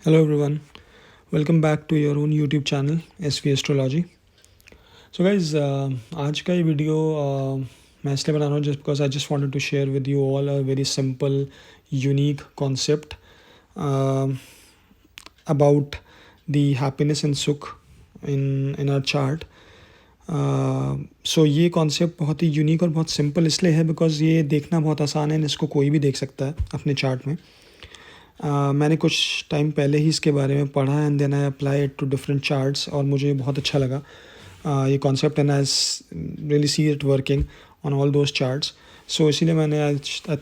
Hello everyone, welcome back to your own YouTube channel SV Astrology. So guys, आज का ये video मैं इसलिए बना रहा हूँ just because I just wanted to share with you all a very simple, unique concept about the happiness and sukh in our chart. सो ये concept बहुत ही यूनिक और बहुत सिंपल इसलिए है बिकॉज ये देखना बहुत आसान है, इसको कोई भी देख सकता है अपने चार्ट में. मैंने कुछ टाइम पहले ही इसके बारे में पढ़ा and then I apply it to different charts और मुझे बहुत अच्छा लगा ये concept and I really see it working on all those charts. So इसीलिए मैंने I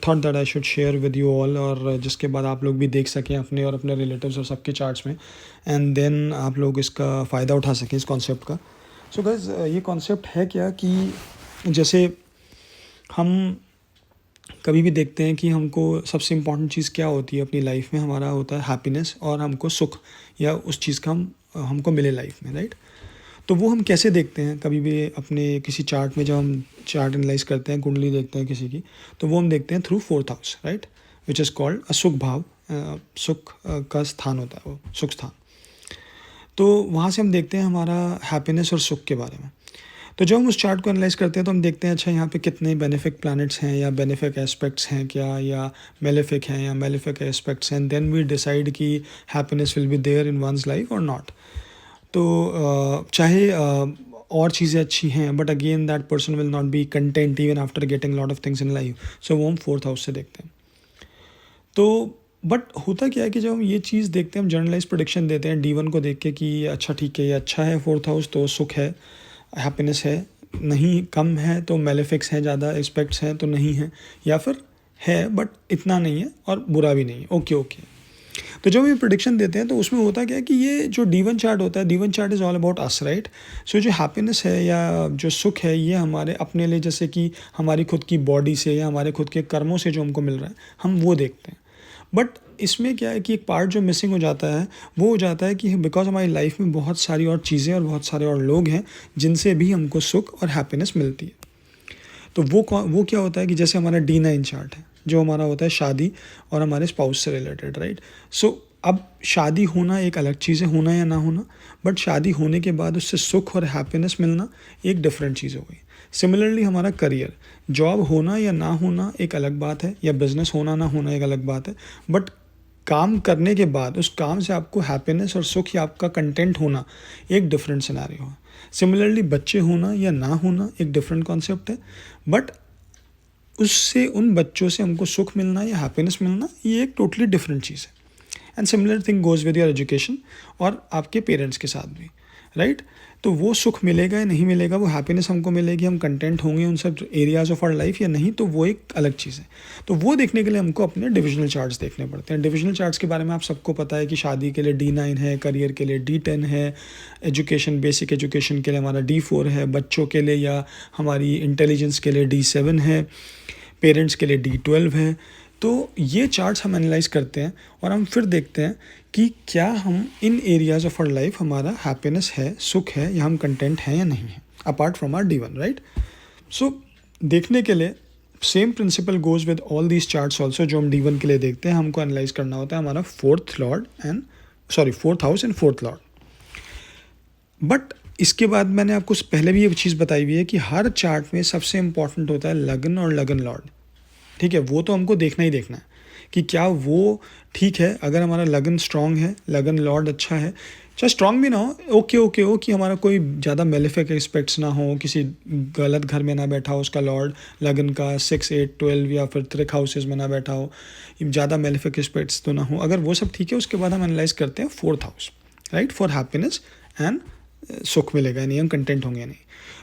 thought that I should share with you all, और जिसके बाद आप लोग भी देख सकें अपने और अपने रिलेटिव्स और सबके चार्ट्स में, एंड देन आप लोग इसका फ़ायदा उठा सकें इस कॉन्सेप्ट का. सो गाइस, ये कॉन्सेप्ट है क्या कि जैसे हम कभी भी देखते हैं कि हमको सबसे इम्पॉर्टेंट चीज़ क्या होती है अपनी लाइफ में, हमारा होता है हैप्पीनेस और हमको सुख या उस चीज़ का हमको मिले लाइफ में, राइट. तो वो हम कैसे देखते हैं कभी भी अपने किसी चार्ट में, जब हम चार्ट एनालाइज करते हैं, कुंडली देखते हैं किसी की, तो वो हम देखते हैं through 4th house, right, which is called असुख भाव. सुख का स्थान होता है वो, सुख स्थान. तो वहाँ से हम देखते हैं हमारा हैप्पीनेस और सुख के बारे में. तो जब हम उस चार्ट को एनालाइज करते हैं तो हम देखते हैं अच्छा यहाँ पे कितने बेनिफिक प्लैनेट्स हैं या बेनिफिक एस्पेक्ट्स हैं क्या, या मेलेफिक हैं या मेलेफिक एस्पेक्ट्स हैं. देन वी डिसाइड कि happiness will be there in one's life और नॉट. तो चाहे और चीज़ें अच्छी हैं, but again that person will not be content even after getting lot of things in life. So वो हम 4th हाउस से देखते हैं. तो बट होता क्या है कि जब हम ये चीज़ देखते हैं, हम जर्नलाइज प्रोडिक्शन देते हैं D1 को देख के कि अच्छा ठीक है, ये अच्छा है 4th हाउस तो सुख है, हैप्पीनेस है, नहीं कम है तो मेलेफिक्स हैं, ज़्यादा एस्पेक्ट्स हैं तो नहीं है, या फिर है बट इतना नहीं है और बुरा भी नहीं है, ओके ओके. तो जब हम ये प्रोडिक्शन देते हैं तो उसमें होता क्या है कि ये जो D1 चार्ट होता है, D1 chart is all about us, right. So जो हैप्पीनेस है या जो सुख है, ये हमारे अपने लिए, जैसे कि हमारी खुद की बॉडी से या हमारे खुद के कर्मों से जो हमको मिल रहा है, हम वो देखते हैं. बट इसमें क्या है कि एक पार्ट जो मिसिंग हो जाता है वो हो जाता है कि बिकॉज हमारी लाइफ में बहुत सारी और चीज़ें और बहुत सारे और लोग हैं जिनसे भी हमको सुख और हैप्पीनेस मिलती है. तो वो क्या होता है कि जैसे हमारा D9 चार्ट है जो हमारा होता है शादी और हमारे स्पाउस से रिलेटेड, राइट. सो अब शादी होना एक अलग चीज़ है, होना या ना होना, बट शादी होने के बाद उससे सुख और हैप्पीनेस मिलना एक डिफरेंट चीज़ हो गई. सिमिलरली हमारा करियर, जॉब होना या ना होना एक अलग बात है, या बिजनेस होना ना होना एक अलग बात है, बट काम करने के बाद उस काम से आपको हैप्पीनेस और सुख या आपका कंटेंट होना एक डिफरेंट सिनेरियो है. सिमिलरली बच्चे होना या ना होना एक डिफरेंट कॉन्सेप्ट है, बट उससे उन बच्चों से हमको सुख मिलना या हैप्पीनेस मिलना ये एक टोटली डिफरेंट चीज़ है. And similar thing goes with your education और आपके पेरेंट्स के साथ भी, राइट. तो वो सुख मिलेगा या नहीं मिलेगा, वो हैप्पीनेस हमको मिलेगी, हम कंटेंट होंगे उन सब एरियाज ऑफ आवर लाइफ या नहीं, तो वो एक अलग चीज़ है. तो वो देखने के लिए हमको अपने डिविजनल चार्ट्स देखने पड़ते हैं. डिविजनल चार्ट्स के बारे में आप सबको पता है कि शादी के लिए D9 है, करियर के लिए D10 है, एजुकेशन बेसिक एजुकेशन के लिए हमारा D4 है, बच्चों के लिए या हमारी इंटेलिजेंस के लिए D7 है, पेरेंट्स के लिए D12 है. तो ये चार्ट्स हम एनालाइज करते हैं और हम फिर देखते हैं कि क्या हम इन एरियाज ऑफ आवर लाइफ हमारा हैप्पीनेस है, सुख है, या हम कंटेंट हैं या नहीं है, apart from our D1, right. So देखने के लिए same principle goes with all these charts also. जो हम D1 के लिए देखते हैं, हमको एनालाइज करना होता है हमारा 4th house and 4th Lord. But इसके बाद मैंने आपको पहले भी ये चीज़ बताई हुई है कि हर चार्ट में सबसे इंपॉर्टेंट होता है लगन और लगन लॉर्ड, ठीक है. वो तो हमको देखना ही देखना है कि क्या वो ठीक है. अगर हमारा लगन स्ट्रांग है, लगन लॉर्ड अच्छा है, चाहे स्ट्रांग भी ना हो, ओके ओके हो, कि हमारा कोई ज़्यादा मेलेफिक एस्पेक्ट्स ना हो, किसी गलत घर में ना बैठा हो उसका लॉर्ड, लगन का 6, 8, 12 या फिर त्रिक हाउसेज में ना बैठा हो, ज़्यादा मेलेफिक एस्पेक्ट्स तो ना हो. अगर वो सब ठीक है, उसके बाद हम एनालाइज करते हैं 4th house, right, for happiness and सुख मिलेगा नहीं, हम कंटेंट होंगे नहीं.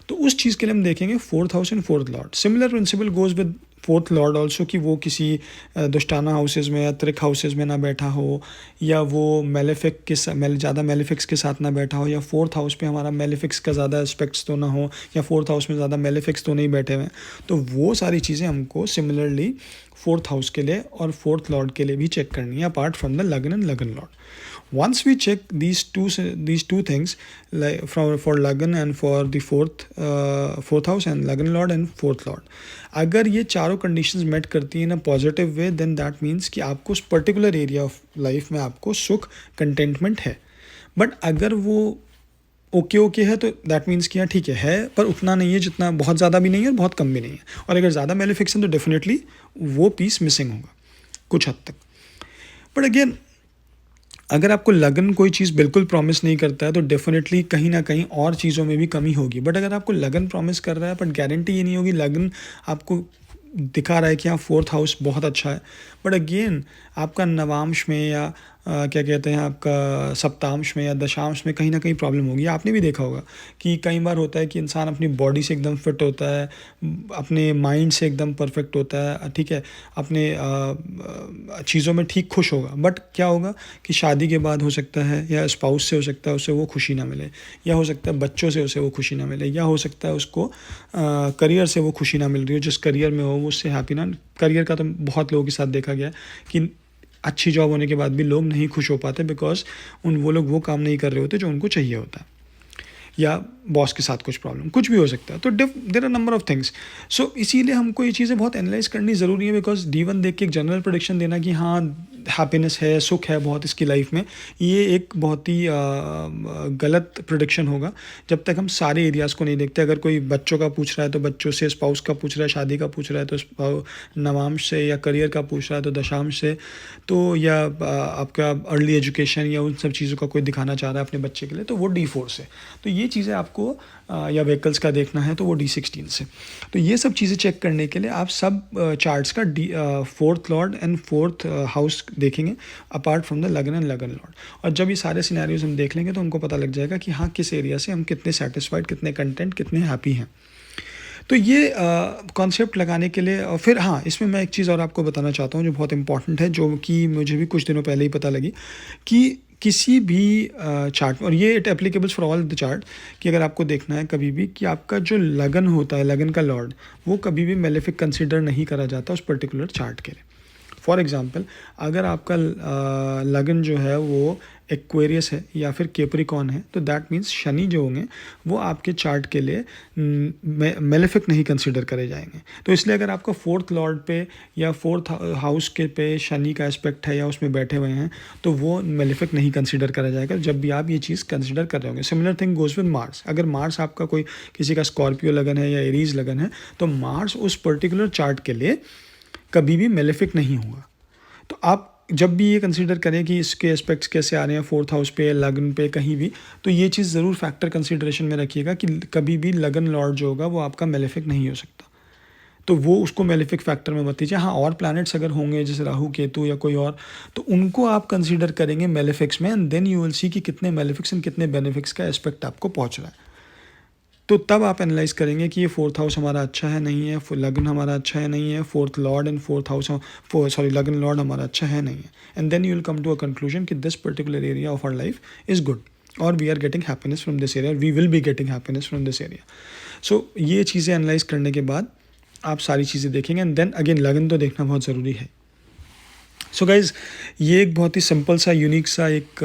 तो उस चीज़ के लिए हम देखेंगे 4th house and 4th lord. Similar principle goes with 4th lord also, कि वो किसी दुष्टाना हाउसेज में या त्रिक हाउसेज में ना बैठा हो, या वो मेलेफिक के ज़्यादा मेलेफिक्स के साथ ना बैठा हो, या 4th हाउस पे हमारा मेलेफिक्स का ज़्यादा एस्पेक्ट्स तो ना हो, या 4th हाउस में ज़्यादा मेलेफिक्स तो नहीं बैठे हुए. तो वो सारी चीज़ें हमको सिमिलरली फोर्थ हाउस के लिए और फोर्थ लॉर्ड के लिए भी चेक करनी है, अपार्ट फ्रॉम द लगन एंड लगन Lord. Once we check these two things, like for Lagan and for the fourth house and Lagan Lord and fourth Lord, अगर ये चारों conditions met करती हैं in a positive way, then that means कि आपको उस particular area of life में आपको सुख contentment है. बट अगर वो ओके है तो दैट मीन्स कि हाँ ठीक है पर उतना नहीं है जितना, बहुत ज़्यादा भी नहीं है और बहुत कम भी नहीं है. और अगर ज़्यादा मेलेफिक्स है तो डेफिनेटली वो पीस मिसिंग होगा कुछ हद तक. बट अगेन अगर आपको लगन कोई चीज़ बिल्कुल प्रॉमिस नहीं करता है तो डेफिनेटली कहीं ना कहीं और चीज़ों में भी कमी होगी. बट अगर आपको लगन प्रॉमिस कर रहा है बट गारंटी ये नहीं होगी, लगन आपको दिखा रहा है कि हाँ फोर्थ हाउस बहुत अच्छा है, बट अगेन आपका नवांश में या क्या कहते हैं आपका सप्तांश में या दशांश में कहीं ना कहीं प्रॉब्लम होगी. आपने भी देखा होगा कि कई बार होता है कि इंसान अपनी बॉडी से एकदम फिट होता है, अपने माइंड से एकदम परफेक्ट होता है, ठीक है, अपने चीज़ों में ठीक खुश होगा, बट क्या होगा कि शादी के बाद हो सकता है या स्पाउस से हो सकता है उसे वो खुशी ना मिले, या हो सकता है बच्चों से उसे वो खुशी ना मिले, या हो सकता है उसको करियर से वो खुशी ना मिल रही हो, जिस करियर में हो वो उससे हैप्पी ना. करियर का तो बहुत लोगों के साथ देखा गया है कि अच्छी जॉब होने के बाद भी लोग नहीं खुश हो पाते बिकॉज वो लोग वो काम नहीं कर रहे होते जो उनको चाहिए होता है, या बॉस के साथ कुछ प्रॉब्लम, कुछ भी हो सकता है. तो there are number of things. So इसीलिए हमको ये चीज़ें बहुत एनालाइज करनी ज़रूरी है, बिकॉज D1 देख के एक जनरल प्रेडिक्शन देना कि हाँ हैप्पीनेस है, सुख है बहुत इसकी लाइफ में, ये एक बहुत ही गलत प्रेडिक्शन होगा जब तक हम सारे एरियाज़ को नहीं देखते. अगर कोई बच्चों का पूछ रहा है तो बच्चों से, स्पाउस का पूछ रहा है, शादी का पूछ रहा है तो नवांश से, या करियर का पूछ रहा है तो दशांश से, तो या आपका अर्ली एजुकेशन या उन सब चीज़ों का कोई दिखाना चाह रहा है अपने बच्चे के लिए तो वो D4 से. तो ये चीज़ें आपको या व्हीकल्स का देखना है तो वो D16 से. तो ये सब चीज़ें चेक करने के लिए आप सब चार्ट्स का fourth lord and fourth house देखेंगे अपार्ट फ्रॉम द लगन एंड लगन लॉर्ड. और जब ये सारे सिनेरियोज हम देख लेंगे तो हमको पता लग जाएगा कि हाँ किस एरिया से हम कितने सेटिस्फाइड, कितने कंटेंट, कितने हैप्पी हैं. तो ये कॉन्सेप्ट लगाने के लिए, और फिर हाँ इसमें मैं एक चीज़ और आपको बताना चाहता हूँ जो बहुत इंपॉर्टेंट है, जो कि मुझे भी कुछ दिनों पहले ही पता लगी कि किसी भी चार्ट, और ये it applicables for all the chart, कि अगर आपको देखना है कभी भी कि आपका जो लगन होता है, लगन का लॉर्ड, वो कभी भी मेलेफिक कंसिडर नहीं करा जाता उस पर्टिकुलर चार्ट के लिए. फॉर एग्जांपल अगर आपका लगन जो है वो एक्वेरियस है या फिर कैप्रिकॉर्न है तो दैट मीन्स शनि जो होंगे वो आपके चार्ट के लिए मेलेफिक नहीं कंसिडर करे जाएंगे. तो इसलिए अगर आपका फोर्थ लॉर्ड पे या फोर्थ हाउस के पे शनि का एस्पेक्ट है या उसमें बैठे हुए हैं तो वो मेलेफिक नहीं कंसिडर करा जाएगा जब भी आप ये चीज़ कंसिडर कर रहे होंगे. Similar thing goes with Mars. अगर मार्स आपका कोई किसी का स्कॉर्पियो लगन है या एरीज लगन है तो मार्स उस पर्टिकुलर चार्ट के लिए कभी भी मेलेफिक नहीं होगा. तो आप जब भी ये कंसीडर करें कि इसके एस्पेक्ट्स कैसे आ रहे हैं फोर्थ हाउस पे, लगन पे, कहीं भी, तो ये चीज़ ज़रूर फैक्टर कंसीडरेशन में रखिएगा कि कभी भी लगन लॉर्ड जो होगा वो आपका मेलेफिक नहीं हो सकता. तो वो उसको मेलेफिक फैक्टर में मत लीजिए. हाँ और प्लैनेट्स अगर होंगे जैसे राहु केतु या कोई और तो उनको आप कंसीडर करेंगे मेलेफिक्स में, and then you will see कि कितने मेलेफिक्स एंड कितने बेनिफिक्स का एस्पेक्ट आपको पहुँच रहा है. तो तब आप एनालाइज करेंगे कि ये फोर्थ हाउस हमारा अच्छा है नहीं है, लगन हमारा अच्छा है नहीं है, fourth lord and fourth house लगन लॉर्ड हमारा अच्छा है नहीं है, and then you will come to a conclusion कि this particular area of our life is good और we are getting happiness from this area, we will be getting happiness from this area. So ये चीज़ें analyse करने के बाद आप सारी चीज़ें देखेंगे, एंड देन अगेन लगन तो देखना बहुत ज़रूरी है. सो गाइज़ ये एक बहुत ही सिंपल सा यूनिक सा एक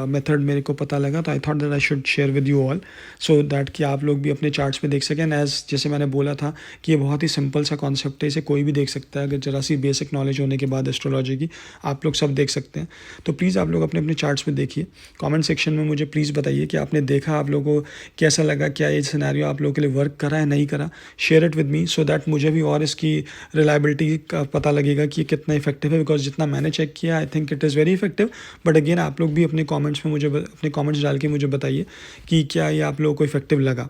मेथड मेरे को पता लगा, तो आई thought that I should share with you all so that कि आप लोग भी अपने चार्ट्स में देख सकें. एज जैसे मैंने बोला था कि ये बहुत ही सिंपल सा कॉन्सेप्ट है, इसे कोई भी देख सकता है. अगर जरा सी बेसिक नॉलेज होने के बाद एस्ट्रोलॉजी की आप लोग सब देख सकते हैं. तो प्लीज़ आप लोग अपने अपने चार्ट्स में देखिए. कॉमेंट सेक्शन में मुझे प्लीज़ बताइए कि आपने देखा, आप लोगों को कैसा लगा, क्या ये सिनेरियो आप लोगों के लिए वर्क करा है नहीं करा. Share it with me so that मुझे भी और इसकी रिलायबिलिटी का पता लगेगा कि कितना इफेक्टिव है, बिकॉज जितना मैंने चेक किया I think it is very effective. But again आप लोग भी अपने कमेंट्स में मुझे अपने कमेंट्स डाल के मुझे बताइए कि क्या ये आप लोगों को इफेक्टिव लगा.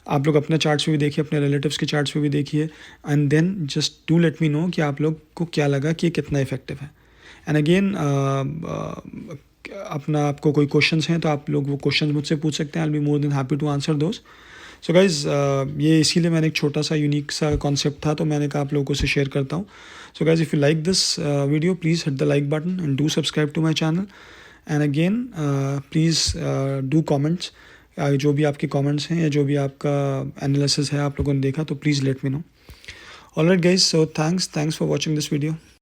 आप लोग अपने चार्ट्स में भी देखिए, अपने रिलेटिव्स के चार्ट्स में भी देखिए, and then just do let me know कि आप लोग को क्या लगा कि ये कितना इफेक्टिव है. एंड अगेन अपना आपको कोई क्वेश्चंस हैं तो आप लोग वो क्वेश्चंस मुझसे पूछ सकते हैं. I will be more than happy to answer those. So guys ये इसीलिए मैंने एक छोटा सा यूनिक सा कॉन्सेप्ट था तो मैंने कहा आप लोगों से शेयर करता हूँ. So guys if you like this video please hit the like button and do subscribe to my channel. And again please do comments. जो भी आपके कमेंट्स हैं या जो भी आपका एनालिसिस है आप लोगों ने देखा तो please let me no. Alright guys, so thanks for watching this video.